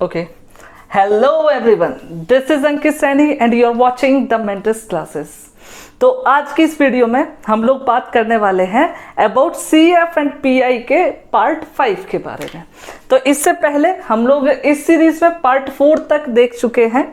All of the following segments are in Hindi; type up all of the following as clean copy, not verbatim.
Okay. Hello everyone. This is Ankit Saini and you are watching the Mentis classes. तो आज की इस वीडियो में हम लोग बात करने वाले हैं अबाउट CF एंड PI के पार्ट 5 के बारे में। तो इससे पहले हम लोग इस सीरीज में पार्ट 4 तक देख चुके हैं,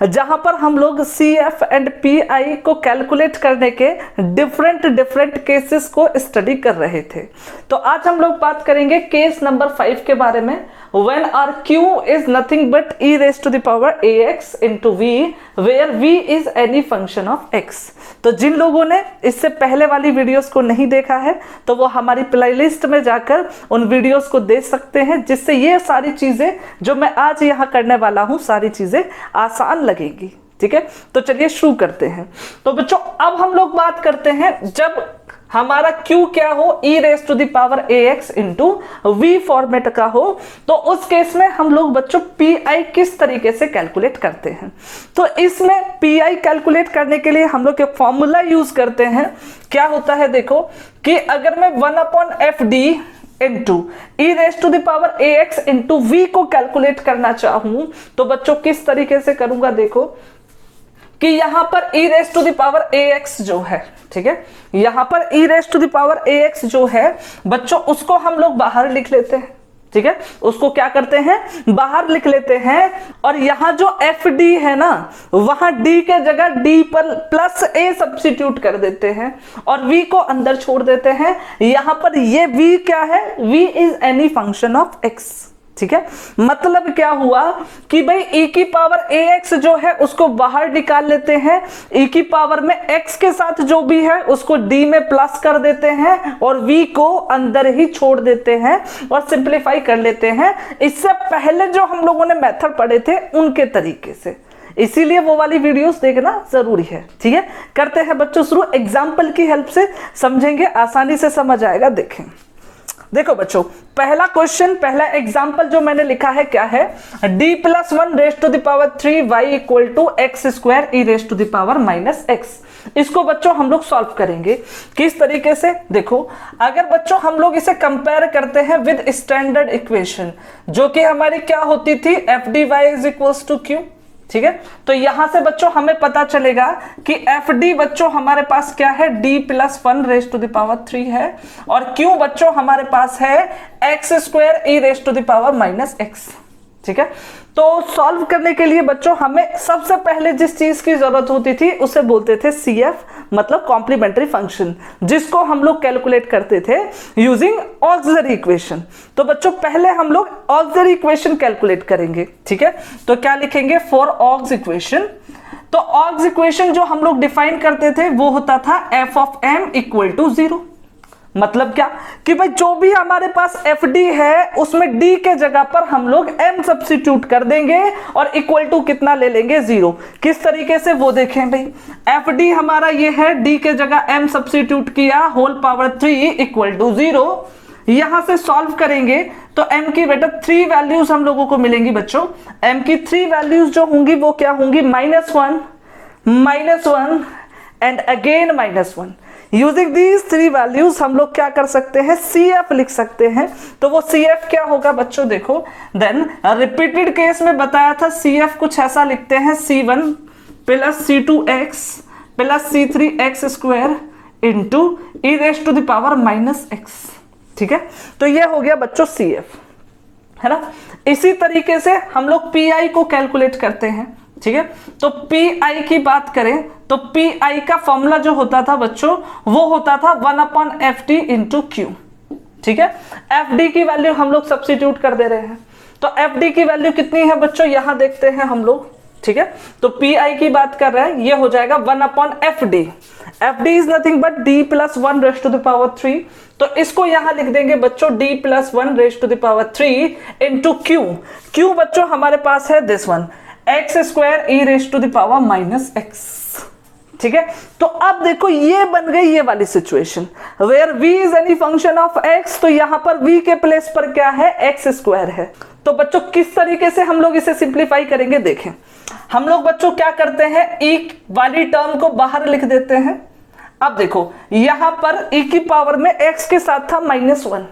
जहां पर हम लोग CF एंड PI को कैलकुलेट करने के डिफरेंट केसेस को स्टडी कर रहे थे। तो आज हम लोग बात करेंगे केस नंबर 5 के बारे में, when our Q is nothing but e raised to the power ax into v where v is any function of x। तो जिन लोगों ने इससे पहले वाली वीडियोस को नहीं देखा है तो वो हमारी प्लेलिस्ट में जाकर उन वीडियोस को देख सकते हैं, जिससे ये सारी चीजें जो मैं आज यहाँ करने वाला हूँ सारी चीजें आसान लगेंगी। ठीक है, तो चलिए शुरू करते हैं। तो बच्चों अब हम लोग बात करते हैं जब हमारा Q क्या हो, e raise to the power ax into v format का हो, तो उस केस में हम लोग बच्चों PI किस तरीके से कैलकुलेट करते हैं। तो इसमें PI कैलकुलेट करने के लिए हम लोग एक फॉर्मूला यूज करते हैं। क्या होता है देखो कि अगर मैं 1/fd into e raise to the power ax into v को कैलकुलेट करना चाहूं तो बच्चों किस तरीके से करूंगा, देखो कि यहां पर e raise to the power ax जो है, ठीक है, यहां पर e raise to the power ax जो है बच्चों उसको हम लोग बाहर लिख लेते हैं। ठीक है, उसको क्या करते हैं, बाहर लिख लेते हैं। और यहां जो fd है ना, वहां d के जगह d पर प्लस a सब्स्टिट्यूट कर देते हैं और v को अंदर छोड़ देते हैं। यहां पर ये v क्या है, v is any function of x। ठीक है, मतलब क्या हुआ कि भाई e की पावर ax जो है उसको बाहर निकाल लेते हैं, e की पावर में x के साथ जो भी है उसको d में प्लस कर देते हैं और v को अंदर ही छोड़ देते हैं और सिंप्लीफाई कर लेते हैं। इससे पहले जो हम लोगों ने मेथड पढ़े थे उनके तरीके से, इसीलिए वो वाली वीडियोस देखना जरूरी है। ठीक है, करते हैं बच्चों शुरू, एग्जाम्पल की हेल्प से समझेंगे, आसानी से समझ आएगा। देखें, देखो बच्चों पहला क्वेश्चन, पहला एग्जाम्पल जो मैंने लिखा है क्या है, d+1 raise to the power 3y equal to x square e raise to the power -x। इसको बच्चों हम लोग सॉल्व करेंगे किस तरीके से, देखो अगर बच्चों हम लोग इसे कंपेयर करते हैं विद स्टैंडर्ड इक्वेशन जो कि हमारी क्या होती थी, f dy is equals to q। ठीक है, तो यहां से बच्चों हमें पता चलेगा कि fd बच्चों हमारे पास क्या है, d+1 raise to the power 3 है और q बच्चों हमारे पास है x square e raise to the power -x। ठीक है, तो सॉल्व करने के लिए बच्चों हमें सबसे पहले जिस चीज की जरूरत होती थी उसे बोलते थे CF, मतलब कॉम्प्लीमेंट्री फंक्शन, जिसको हम लोग कैलकुलेट करते थे यूजिंग ऑक्सिलरी इक्वेशन। तो बच्चों पहले हम लोग ऑक्सिलरी इक्वेशन कैलकुलेट करेंगे। ठीक है, तो क्या लिखेंगे, फॉर ऑक्स इक्वेशन। तो ऑक्स इक्वेशन जो हम लोग डिफाइन करते थे वो होता था f of m equal to 0। मतलब क्या कि भाई जो भी हमारे पास fd है उसमें d के जगह पर हम लोग m सब्स्टिट्यूट कर देंगे और इक्वल टू कितना ले लेंगे, 0। किस तरीके से वो देखें भाई, fd हमारा ये है, d के जगह m सब्स्टिट्यूट किया, होल पावर 3 इक्वल टू 0। यहां से सॉल्व करेंगे तो m की बेटा 3 वैल्यूज हम लोगों को मिलेंगी बच्चों। m की 3 वैल्यूज जो होंगी वो क्या होंगी, -1 and again -1। Using these 3 values हम लोग क्या कर सकते हैं, CF लिख सकते हैं। तो वो CF क्या होगा बच्चों, देखो देन रिपीटेड केस में बताया था CF कुछ ऐसा लिखते हैं, C1 plus C2x plus C3x square into e raise to the power -x। ठीक है, तो ये हो गया बच्चों CF, है ना। इसी तरीके से हम लोग PI को कैलकुलेट करते हैं। ठीक है, तो PI की बात करें तो PI का फॉर्मूला जो होता था बच्चों वो होता था 1/fd इंटू Q। ठीक है, fd की वैल्यू हम लोग सब्स्टिट्यूट कर दे रहे हैं, तो fd की वैल्यू कितनी है बच्चों, यहां देखते हैं हम लोग। ठीक है, तो PI की बात कर रहे हैं, ये हो जाएगा 1/fd। fd is nothing but d+1 raise to the power 3। तो इसको यहां लिख देंगे बच्चों d+1 raise to the power 3 into Q बच्चों हमारे पास है this one, x square e raise to the power -x। ठीक है, तो अब देखो ये बन गई ये वाली situation where v is any function of x। तो यहां पर v के प्लेस पर क्या है, x स्क्वायर है। तो बच्चों किस तरीके से हम लोग इसे सिंप्लीफाई करेंगे, देखें हम लोग बच्चों क्या करते हैं, e वाली टर्म को बाहर लिख देते हैं। अब देखो यहां पर e की पावर में x के साथ था -1,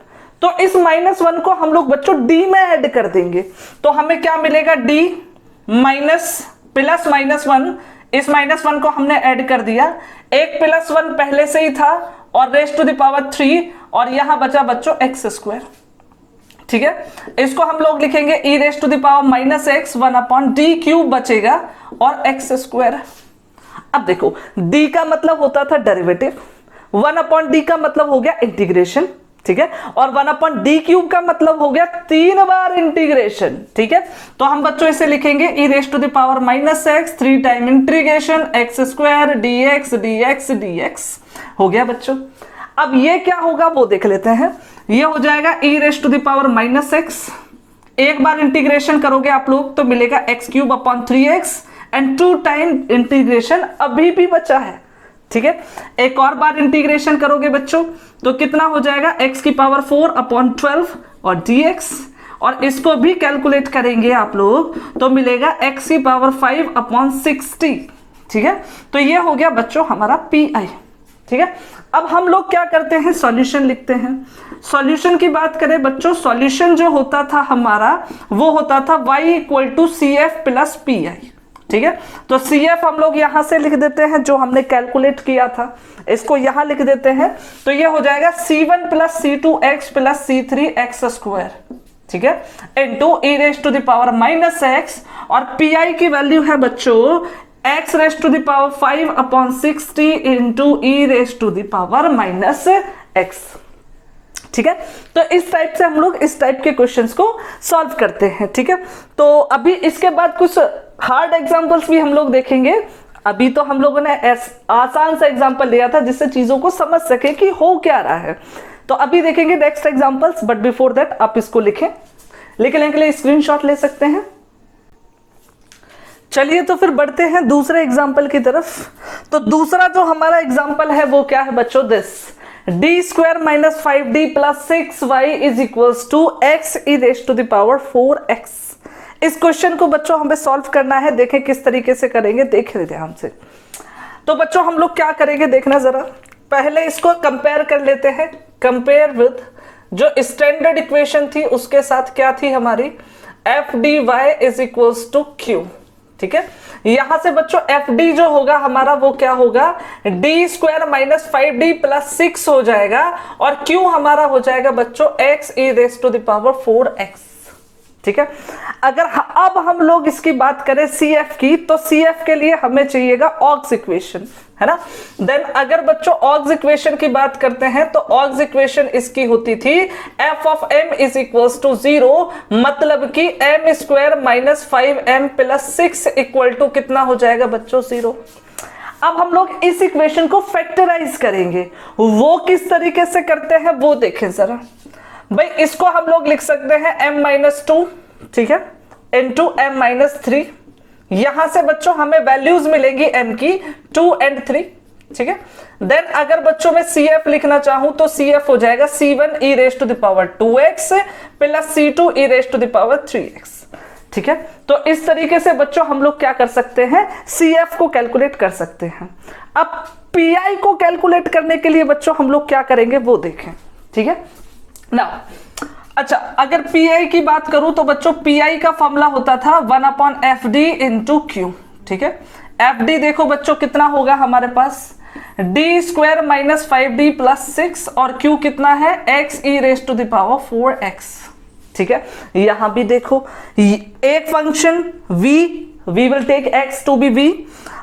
तो इस -1 को हम लोग बच्चों d में ऐड कर देंगे, तो हमें क्या मिलेगा, d माइनस प्लस -1, इस -1 को हमने ऐड कर दिया, एक +1 पहले से ही था और रेस्ट टू द पावर 3, और यहां बचा बच्चों x²। ठीक है, इसको हम लोग लिखेंगे e raise to the power -x 1/d³ बचेगा और x²। अब देखो d का मतलब होता था डेरिवेटिव, 1/d का मतलब हो गया इंटीग्रेशन, ठीक है, और 1/d³ का मतलब हो गया 3 बार इंटीग्रेशन। ठीक है, तो हम बच्चों इसे लिखेंगे e raise to the power -x 3 time integration x² dx dx dx हो गया बच्चों। अब ये क्या होगा वो देख लेते हैं, ये हो जाएगा e raise to the power -x, एक बार इंटीग्रेशन करोगे आप लोग तो मिलेगा x³ 3x and 2 time integration अभी भी बचा है। ठीक है, एक और बार इंटीग्रेशन करोगे बच्चों तो कितना हो जाएगा, x⁴/12 और dx, और इसको भी कैलकुलेट करेंगे आप लोग तो मिलेगा x⁵/60। ठीक है, तो ये हो गया बच्चों हमारा PI। ठीक है, अब हम लोग क्या करते हैं, सॉल्यूशन लिखते हैं। सॉल्यूशन की बात करें बच्चों, सॉल्यूशन जो होता था हमारा वो होता था y = CF + PI। ठीक है, तो CF हम लोग यहां से लिख देते हैं जो हमने कैलकुलेट किया था, इसको यहां लिख देते हैं, तो ये हो जाएगा C1 + C2x + C3x²। ठीक है, into e raise to the power -x, और PI की वैल्यू है बच्चों x raise to the power 5/60 into e raise to the power -x। ठीक है, तो इस टाइप से हम लोग इस टाइप के क्वेश्चंस को सॉल्व करते हैं। ठीक है, तो अभी इसके बाद कुछ हार्ड एग्जांपल्स भी हम लोग देखेंगे। अभी तो हम लोगों ने आसान सा एग्जांपल लिया था जिससे चीजों को समझ सके कि हो क्या रहा है, तो अभी देखेंगे next examples, but before that आप इसको लिखें, लिखने के लिए स्क्रीनशॉट ले सकते हैं। चलिए तो फिर बढ़ते हैं दूसरे एग्जाम्पल की तरफ। तो दूसरा जो हमारा एग्जाम्पल है वो क्या है बच्चों, this d² - 5d + 6y = x e raise to the power 4x। इस क्वेश्चन को बच्चों हमें सॉल्व करना है, देखें किस तरीके से करेंगे, देख रहे ध्यान से। तो बच्चों हम लोग क्या करेंगे देखना जरा, पहले इसको कंपेयर कर लेते हैं, कंपेयर विद जो स्टैंडर्ड इक्वेशन थी उसके साथ क्या थी हमारी, f dy = q। ठीक है, यहां से बच्चों fd जो होगा हमारा वो क्या होगा, d² - 5d + 6 हो जाएगा, और q हमारा हो जाएगा बच्चों x e raise to the power 4x। ठीक है, अगर अब हम लोग इसकी बात करें CF की, तो CF के लिए हमें चाहिएगा ऑग्स इक्वेशन, है ना। देन अगर बच्चों ऑग्स इक्वेशन की बात करते हैं तो ऑग्स इक्वेशन इसकी होती थी f of m = 0, मतलब कि m² - 5m + 6 = कितना हो जाएगा बच्चों, 0। अब हम लोग इस इक्वेशन को फैक्टराइज करेंगे, वो किस तरीके से करते हैं वो देखें जरा। भाई इसको हम लोग लिख सकते हैं m-2, ठीक है, इंटू m-3। यहां से बच्चों हमें वैल्यूज मिलेंगी m की 2 और 3। ठीक है, देन अगर बच्चों में CF लिखना चाहूं तो CF हो जाएगा C1 e raise to the power 2x + C2 e raise to the power 3x। ठीक है, तो इस तरीके से बच्चों हम लोग क्या कर सकते हैं, CF को कैलकुलेट कर सकते हैं। अब PI को कैलकुलेट करने के लिए बच्चों हम लोग क्या करेंगे वो देखें। ठीक है ना, अच्छा अगर PI की बात करूं तो बच्चों PI का फॉर्मूला होता था 1/FD × Q। ठीक है, FD देखो बच्चों कितना होगा हमारे पास, d² - 5d + 6, और Q कितना है, x e raise to the power 4x। ठीक है, यहां भी देखो एक function v will take x to be v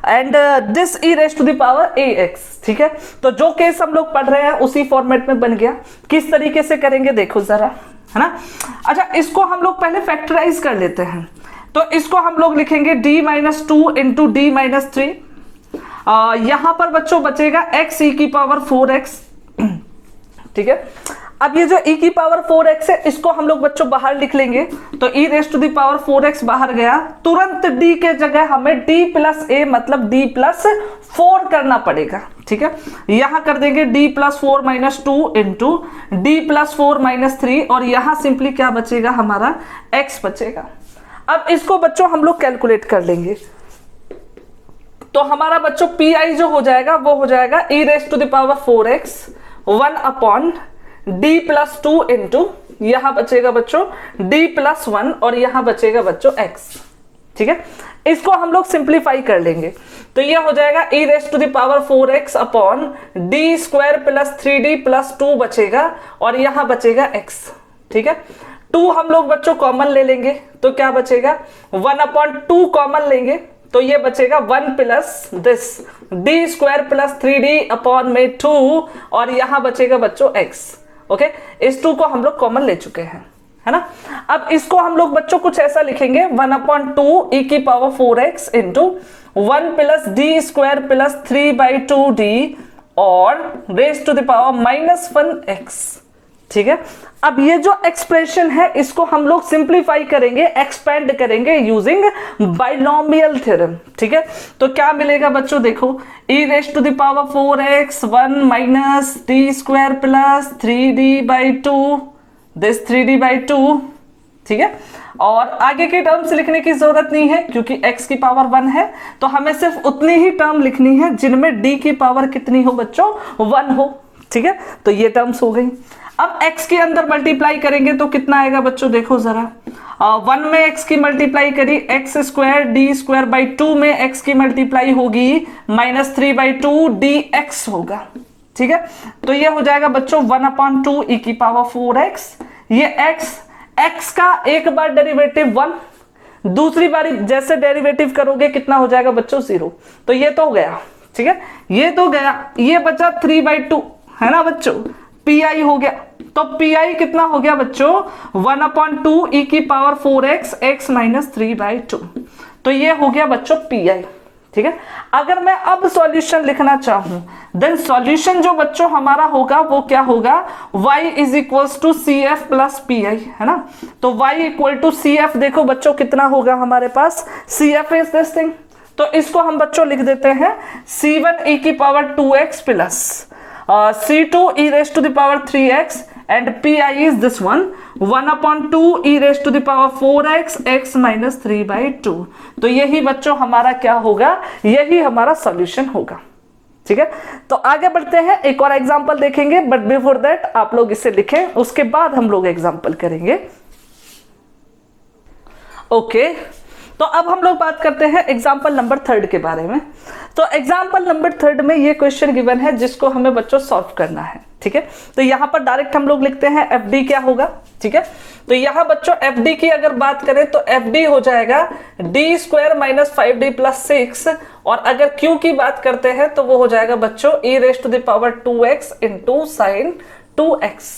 and this e raise to the power ax। ठीक है, तो जो केस हम लोग पढ़ रहे हैं उसी फॉर्मेट में बन गया। किस तरीके से करेंगे देखो जरा, है ना। अच्छा इसको हम लोग पहले फैक्टराइज कर लेते हैं, तो इसको हम लोग लिखेंगे d - 2 × d - 3। यहां पर बच्चों बचेगा x e⁴ 4x। ठीक है, अब ये जो e की पावर 4x है इसको हम लोग बच्चों बाहर लिख लेंगे, तो e raise to the power 4x बाहर गया, तुरंत d के जगह हमें d + a मतलब d + 4 करना पड़ेगा। ठीक है, यहां कर देंगे d + 4 - 2 इंटू d + 4 - 3, और यहां सिंपली क्या बचेगा हमारा, x बचेगा। अब इसको बच्चों हम लोग कैलकुलेट कर लेंगे, तो हमारा बच्चों PI जो हो जाएगा वो हो जाएगा e raise to the power 4x 1/ d plus 2 into यहां बचेगा बच्चों d प्लस 1 और यहां बचेगा बच्चों x। ठीक है, इसको हम लोग सिंप्लीफाई कर लेंगे तो ये हो जाएगा e raise to the power 4x upon d square plus 3d plus 2 बचेगा और यहां बचेगा x। ठीक है, 2 हम लोग बच्चों कॉमन ले लेंगे तो क्या बचेगा 1/2 कॉमन लेंगे तो ये बचेगा 1 plus this D square plus 3d upon में 2 और यहां बचेगा बच्चों x। ओके, इस 2 को हम लोग कॉमन ले चुके हैं, है ना। अब इसको हम लोग बच्चों कुछ ऐसा लिखेंगे 1/2 e की power 4x into 1 plus D square plus 3/2d और raise to the power -1x। ठीक है, अब ये जो एक्सप्रेशन है इसको हम लोग सिंप्लीफाई करेंगे, एक्सपेंड करेंगे यूजिंग बाइनोमियल थ्योरम। ठीक है, तो क्या मिलेगा बच्चों, देखो e raise to the power 4x 1 minus d square plus 3d/2 this 3d/2। ठीक है, और आगे के टर्म्स लिखने की जरूरत नहीं है क्योंकि x की पावर 1 है तो हमें सिर्फ उतनी ही टर्म लिखनी है जिनमें d की पावर कितनी हो बच्चों 1 हो। ठीक है, तो ये टर्म्स हो गई। अब x के अंदर मल्टीप्लाई करेंगे तो कितना आएगा बच्चों, देखो जरा 1 में x की मल्टीप्लाई करी x square D square by 2 में x की मल्टीप्लाई होगी -3/2 dx होगा। ठीक है, तो ये हो जाएगा बच्चों 1/2 e की पावर 4x। ये x का एक बार डेरिवेटिव 1, दूसरी बार जैसे डेरिवेटिव करोगे कितना हो जाएगा बच्चों 0। तो ये तो हो गया। ठीक है, ये तो गया, ये बचा 3/2 है ना बच्चों, pi हो गया। तो pi कितना हो गया बच्चों 1/2 e की पावर 4x x माइनस 3/2। तो ये हो गया बच्चों pi। ठीक है, अगर मैं अब सॉल्यूशन लिखना चाहूं देन सॉल्यूशन जो बच्चों हमारा होगा वो क्या होगा y is equals to CF plus P I, है ना। तो y इक्वल टू CF, देखो बच्चों कितना होगा हमारे पास, CF इज दिस थिंग। तो इसको हम बच्चों लिख देते हैं C1 e की power 2x plus C2 e raise to the power 3x and pi is this one 1/2 e raised to the power 4x x minus 3/2। तो यही बच्चों हमारा क्या होगा, यही हमारा सॉल्यूशन होगा। ठीक है, तो आगे बढ़ते हैं, एक और एग्जांपल देखेंगे बट बिफोर दैट आप लोग इसे लिखें, उसके बाद हम लोग एग्जांपल करेंगे। ओके, तो अब हम लोग बात करते हैं एग्जाम्पल नंबर 3 के बारे में। तो एग्जाम्पल नंबर 3 में ये क्वेश्चन गिवन है जिसको हमें बच्चों सॉल्व करना है। ठीक है, तो यहाँ पर डायरेक्ट हम लोग लिखते हैं FD क्या होगा। ठीक है, तो यहाँ बच्चों FD की अगर बात करें तो FD हो जाएगा D square minus 5d plus 6 और अगर Q की बात करते हैं तो वो हो जाएगा बच्चों e raise to the power 2x into sine 2x।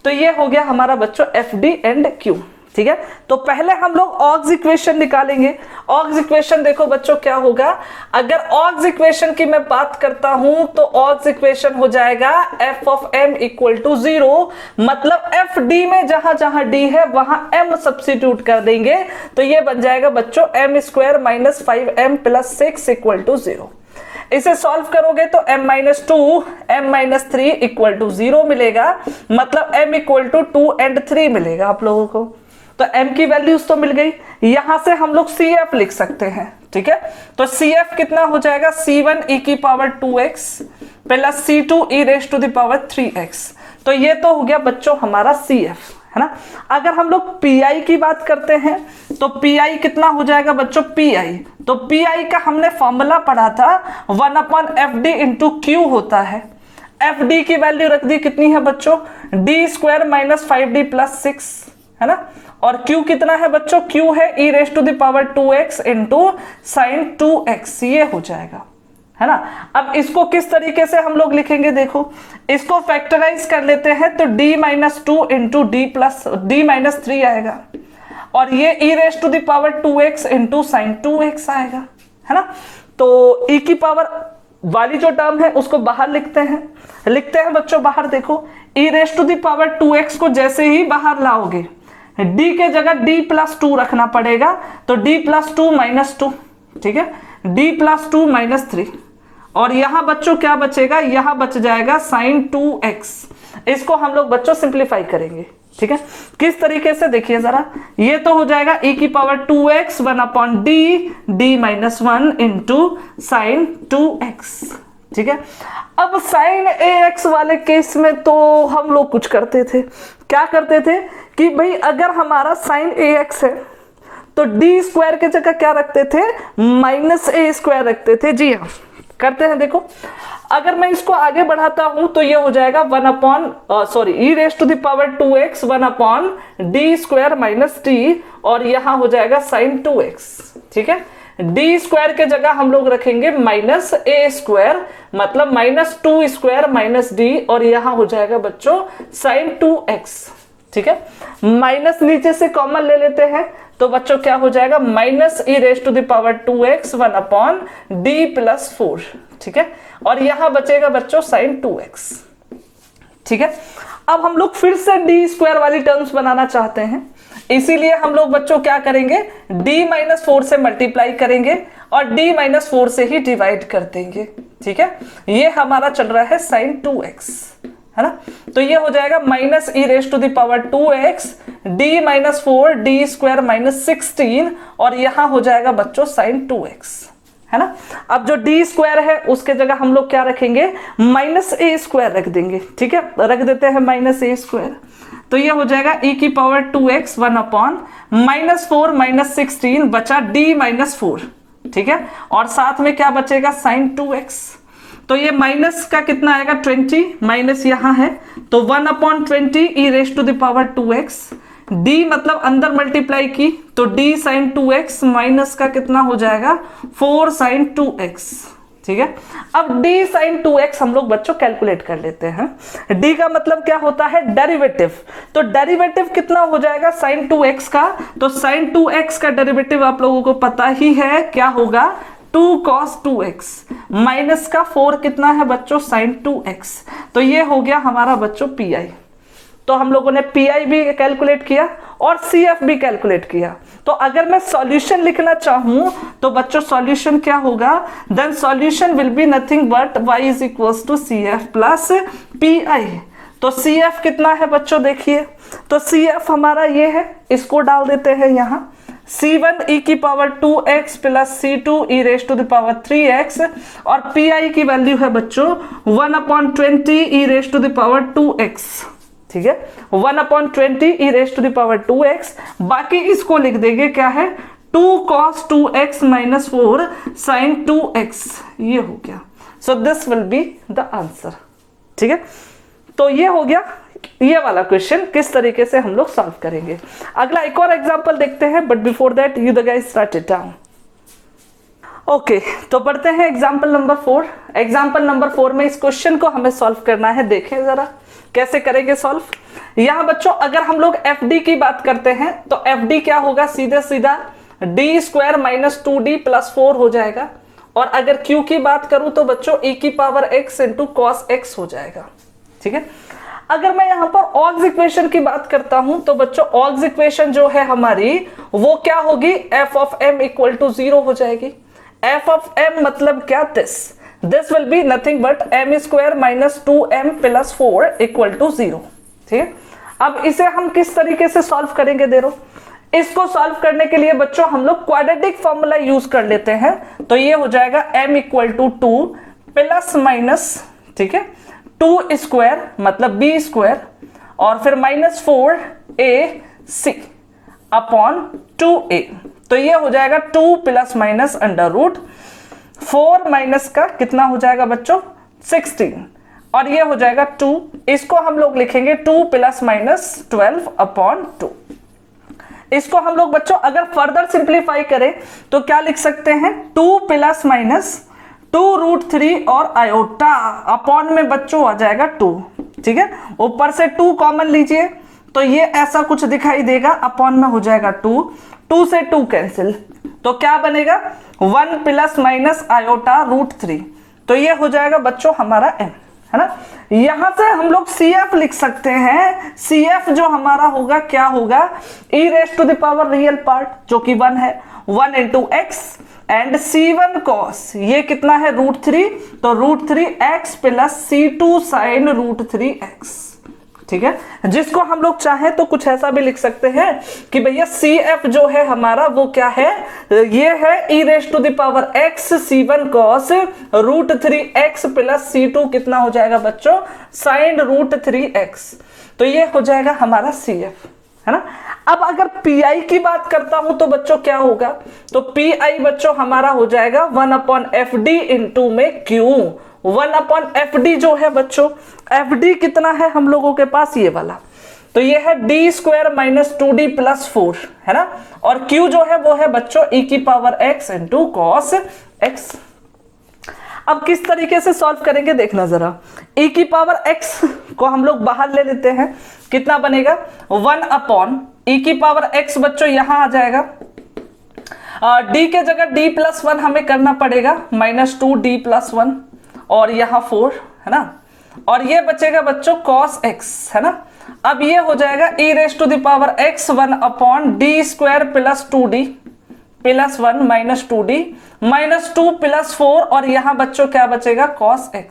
तो ये हो गया हमारा बच्चों FD एंड Q। ठीक है, तो पहले हम लोग ऑग्स इक्वेशन निकालेंगे। ऑग्स इक्वेशन देखो बच्चों क्या होगा, अगर ऑग्स इक्वेशन की मैं बात करता हूं तो ऑग्स इक्वेशन हो जाएगा f of m equal to 0, मतलब एफ डी में जहां जहां d है वहां m सब्स्टिट्यूट कर देंगे तो ये बन जाएगा बच्चों m square minus 5m plus 6 equal to 0। इसे सॉल्व करोगे तो m-2 m-3 इक्वल टू 0 मिलेगा, मतलब m इक्वल टू 2 and 3 मिलेगा आप लोगों को। तो m की वैल्यूज तो मिल गई, यहां से हम लोग CF लिख सकते हैं। ठीक है, तो CF कितना हो जाएगा C1 e की power 2x plus C2 e raise to the power 3x। तो ये तो हो गया बच्चों हमारा CF, है ना। अगर हम लोग PI की बात करते हैं तो PI कितना हो जाएगा बच्चों PI, तो PI का हमने फॉर्मूला पढ़ा था 1/FD इंटू Q होता है। FD की वैल्यू रख दी कितनी है बच्चों d square minus 5d plus 6, है ना। और Q कितना है बच्चों, Q है e raise to the power 2x into sine 2x, ये हो जाएगा, है ना। अब इसको किस तरीके से हम लोग लिखेंगे, देखो इसको फैक्टराइज कर लेते हैं तो d-2 इंटू d-3 आएगा और ये e raise to the power 2x into sine 2x आएगा, है ना। तो e की पावर वाली जो टर्म है उसको बाहर लिखते हैं बच्चों बाहर। देखो e raise to the power 2x को जैसे ही बाहर लाओगे d के जगह d प्लस 2 रखना पड़ेगा, तो d प्लस 2 माइनस 2, ठीक है, d प्लस 2 माइनस 3 और यहां बच्चों क्या बचेगा, यहां बच जाएगा साइन 2x। इसको हम लोग बच्चों सिंप्लीफाई करेंगे। ठीक है, किस तरीके से देखिए जरा, ये तो हो जाएगा e की power 2x 1/d d-1 into sine 2x। ठीक है। अब साइन ax वाले केस में तो हम लोग कुछ करते थे, क्या करते थे कि भाई अगर हमारा साइन ax है तो डी स्क्वायर के जगह क्या रखते थे, माइनस ए स्क्वायर रखते थे। जी हाँ, करते हैं। देखो अगर मैं इसको आगे बढ़ाता हूं तो ये हो जाएगा 1 upon e raise to the power 2x 1 upon d square minus t, और यहां हो जाएगा साइन 2x। ठीक है, डी स्क्वायर के जगह हम लोग रखेंगे माइनस ए स्क्वायर, मतलब माइनस 2 स्क्वायर माइनस डी, और यहां हो जाएगा बच्चों साइन 2x। ठीक है, माइनस नीचे से कॉमन ले लेते हैं तो बच्चों क्या हो जाएगा, minus e raise to the power 2x 1 upon d plus 4। ठीक है, और यहां बचेगा बच्चों साइन 2x। ठीक है, अब हम लोग फिर से डी स्क्वायर वाली टर्म्स बनाना चाहते हैं, इसीलिए हम लोग बच्चों क्या करेंगे, d माइनस 4 से मल्टीप्लाई करेंगे और d माइनस 4 से ही डिवाइड कर देंगे। ठीक है, ये हमारा चल रहा है साइन 2x, है ना। तो ये हो जाएगा minus e raise to the power 2x d minus 4 d square minus 16, और यहां हो जाएगा बच्चों साइन 2x, है ना। अब जो डी स्क्वायर है उसके जगह हम लोग क्या रखेंगे, माइनस ए स्क्वायर रख देंगे। ठीक है, रख देते हैं माइनस ए स्क्वायर, तो ये हो जाएगा e की power 2x 1 upon minus 4 minus 16, बचा d माइनस 4। ठीक है, और साथ में क्या बचेगा, साइन 2x। तो ये माइनस का कितना आएगा, 20, माइनस यहाँ है तो 1 upon 20 e raise to the power 2x, d मतलब अंदर मल्टीप्लाई की तो d साइन 2x माइनस का कितना हो जाएगा, 4 साइन 2x। ठीक है, अब d साइन 2x हम लोग बच्चों कैलकुलेट कर लेते हैं। d का मतलब क्या होता है, डेरिवेटिव, तो डेरिवेटिव कितना हो जाएगा साइन 2x का, तो साइन 2x का डेरिवेटिव आप लोगों को पता ही है क्या होगा, 2 cos 2x माइनस का 4 कितना है बच्चों, साइन 2x। तो ये हो गया हमारा बच्चों पी। तो हम लोगों ने पी भी कैलकुलेट किया और CF भी कैलकुलेट किया। तो अगर मैं सॉल्यूशन लिखना चाहूं तो बच्चों सॉल्यूशन क्या होगा, then solution will be nothing but y is equals to CF plus PI। तो CF कितना है बच्चों, देखिए तो CF हमारा ये है, इसको डाल देते हैं यहाँ, C1 e की power 2x plus C2 e raise to the power 3x, और PI की वैल्यू है बच्चों 1 upon 20 e raise to the power 2x। ठीक है, 1 upon 20 e raise to the power 2x, बाकी इसको लिख देंगे क्या है, 2 cos 2x minus 4 sign 2x, ये हो गया। So this will be the answer. ठीक है, तो ये हो गया ये वाला क्वेश्चन, किस तरीके से हम लोग सॉल्व करेंगे। अगला एक और एग्जांपल देखते हैं, but before that you the guys right it down. Okay, तो पढ़ते हैं एग्जाम्पल नंबर 4। एग्जाम्पल नंबर 4 में इस क्वेश्चन को हमें सॉल्व करना है। देखें जरा कैसे करेंगे सॉल्व। यहां बच्चों अगर हम लोग FD की बात करते हैं तो FD क्या होगा, सीधे सीधा D square minus 2d plus 4 हो जाएगा, और अगर Q की बात करूं तो बच्चों e की power x into cos x हो जाएगा। ठीक है, अगर मैं यहाँ पर ऑग्स इक्वेशन की बात करता हूं तो बच्चों ऑग्स इक्वेशन जो है हमारी वो क्या होगी, f of m equal to 0 हो जाएगी। f ऑफ m मतलब क्या, this will be nothing but m square minus 2m plus 4 equal to 0। ठीक है, अब इसे हम किस तरीके से सॉल्व करेंगे, देखो इसको सॉल्व करने के लिए बच्चों हम लोग क्वाड्रेटिक फॉर्मूला यूज कर लेते हैं। तो ये हो जाएगा m equal to 2 plus minus, ठीक है 2 स्क्वायर मतलब b स्क्वायर, और फिर माइनस 4ac अपॉन 2a। तो ये हो जाएगा 2 plus minus under root 4 minus का कितना हो जाएगा बच्चों 16, और ये हो जाएगा 2। इसको हम लोग लिखेंगे 2 प्लस माइनस 12 अपॉन 2। इसको हम लोग बच्चों अगर फर्दर सिंप्लीफाई करें तो क्या लिख सकते हैं, 2 प्लस माइनस 2 रूट 3 और आयोटा अपॉन में बच्चों आ जाएगा 2। ठीक है, ऊपर से 2 कॉमन लीजिए तो ये ऐसा कुछ दिखाई देगा, अपॉन में हो जाएगा 2, 2 से 2 कैंसिल, तो क्या बनेगा 1 प्लस माइनस आयोटा रूट 3। तो ये हो जाएगा बच्चों हमारा m, है ना। यहां से हम लोग CF लिख सकते हैं। CF जो हमारा होगा क्या होगा, e raise to the power real part जो कि 1 है, 1 into x and C1 cos, ये कितना है रूट 3, तो root 3 x plus C2 sine root 3 x। ठीक है, जिसको हम लोग चाहें तो कुछ ऐसा भी लिख सकते हैं कि भैया CF जो है हमारा वो क्या है, ये है e⁻x c1 cos √3x plus c2 कितना हो जाएगा बच्चों, sin √3x। तो ये हो जाएगा हमारा CF, है ना। अब अगर PI की बात करता हूं तो बच्चों क्या होगा, तो PI बच्चों हमारा हो जाएगा 1/FD इंटू में Q। 1/FD जो है बच्चों, FD कितना है हम लोगों के पास, ये वाला, तो ये है d² - 2d + 4, है ना। और Q जो है वो है बच्चों e⁻x इंटू cos x। अब किस तरीके से सॉल्व करेंगे देखना जरा, e⁻x को हम लोग बाहर ले लेते हैं, कितना बनेगा 1/e⁻x बच्चों यहां आ जाएगा, d के जगह d + 1 हमें करना पड़ेगा -2d + 1 और यहां 4, है ना। और ये बचेगा बच्चों cos x, है ना। अब ये हो जाएगा e⁻x 1/d² + 2d + 1 - 2d -2 + 4 और यहां बच्चों क्या बचेगा cos x,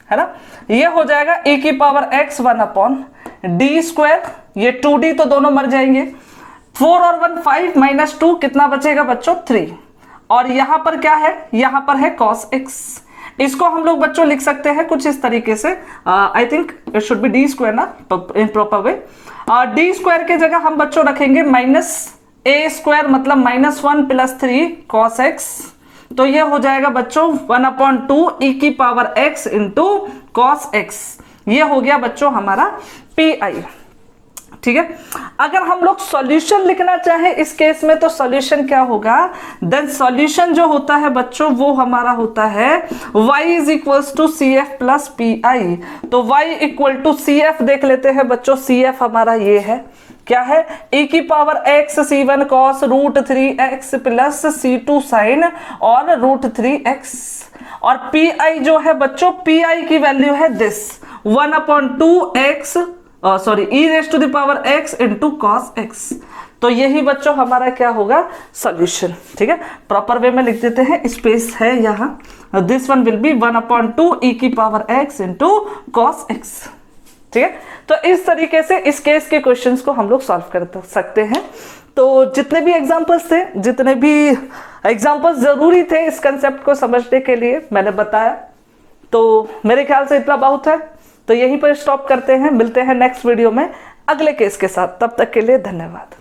है ना। ये हो जाएगा e⁻x 1/d², ये 2d तो दोनों मर जाएंगे, 4 और 1 5 -2 कितना बचेगा बच्चों 3, और यहां पर क्या है, यहां पर है cos x। इसको हम लोग बच्चों लिख सकते हैं कुछ इस तरीके से, I think it should be d² ना, इन प्रॉपर वे। d² के जगह हम बच्चों रखेंगे -a² मतलब -1 + 3 cos x, तो ये हो जाएगा बच्चों 1/2 e⁻x इंटू cos x। ये हो गया बच्चों हमारा PI, ठीक है। अगर हम लोग सॉल्यूशन लिखना चाहें इस केस में तो सॉल्यूशन क्या होगा, देन सॉल्यूशन जो होता है बच्चों वो हमारा होता है y = CF + PI। तो y = CF देख लेते हैं बच्चों, CF हमारा ये है, क्या है e⁻x c1 cos √3x plus c2 sin और √3x। और PI जो है बच्चों, PI की वैल्यू है this 1/2x e⁻x into cos x। तो यही बच्चों हमारा क्या होगा सॉल्यूशन, ठीक है। प्रॉपर वे में लिख देते हैं, स्पेस है यहाँ, this one will be 1/2 e⁻x into cos x, ठीक है। तो इस तरीके से इस केस के क्वेश्चंस को हम लोग सॉल्व कर सकते हैं। तो जितने भी एग्जांपल्स थे, जितने भी एग्जांपल्स जरूरी थे इस कंसेप्ट को समझने के लिए मैंने बताया, तो मेरे ख्याल से इतना बहुत है। तो यहीं पर स्टॉप करते हैं, मिलते हैं नेक्स्ट वीडियो में अगले केस के साथ, तब तक के लिए धन्यवाद।